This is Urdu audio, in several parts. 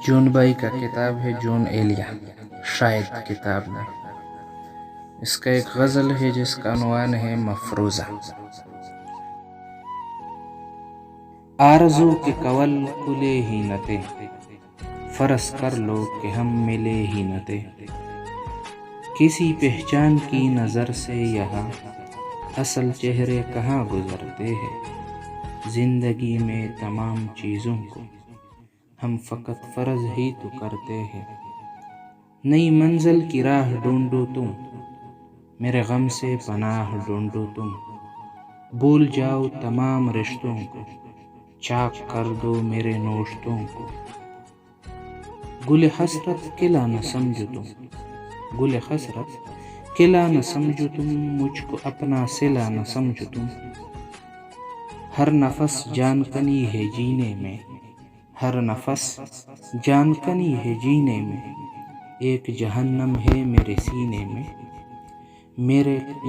جون بائی کا کتاب ہے جون ایلیا، شاید کتاب میں اس کا ایک غزل ہے جس کا عنوان ہے مفروضہ۔ آرزو کے کول کلے ہی نتے، فرض کر لو کہ ہم ملے ہی نتے، کسی پہچان کی نظر سے یہاں اصل چہرے کہاں گزرتے ہیں۔ زندگی میں تمام چیزوں کو ہم فقط فرض ہی تو کرتے ہیں۔ نئی منزل کی راہ ڈھونڈو تم، میرے غم سے پناہ ڈھونڈو تم، بھول جاؤ تمام رشتوں کو، چاک کر دو میرے نوشتوں کو۔ گل حسرت کھلا نہ سمجھو تم، گل حسرت کھلا نہ سمجھو تم، مجھ کو اپنا سلا نہ سمجھو تم۔ ہر نفس جان کنی ہے جینے میں، ہر نفس جان کنی ہے جینے میں، ایک جہنم ہے میرے سینے میں۔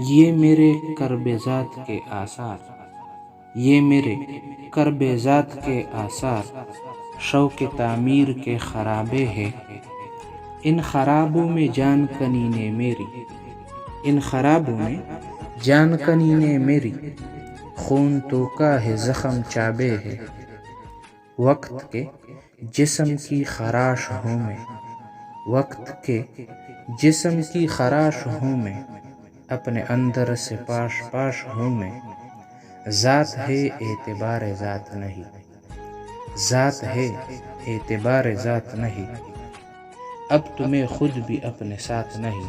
یہ میرے کرب ذات کے آثار، یہ میرے کرب ذات کے آثار، شوق تعمیر کے خرابے ہے۔ ان خرابوں میں جان کنی نے میری، ان خرابوں میں جان کنی نے میری، خون تو کا ہے زخم چابے ہے۔ وقت کے جسم کی خراش ہوں میں، وقت کے جسم کی خراش ہوں میں، اپنے اندر سے پاش پاش ہوں میں۔ ذات ہے اعتبار ذات نہیں، ذات ہے اعتبار ذات نہیں، اب تمہیں خود بھی اپنے ساتھ نہیں۔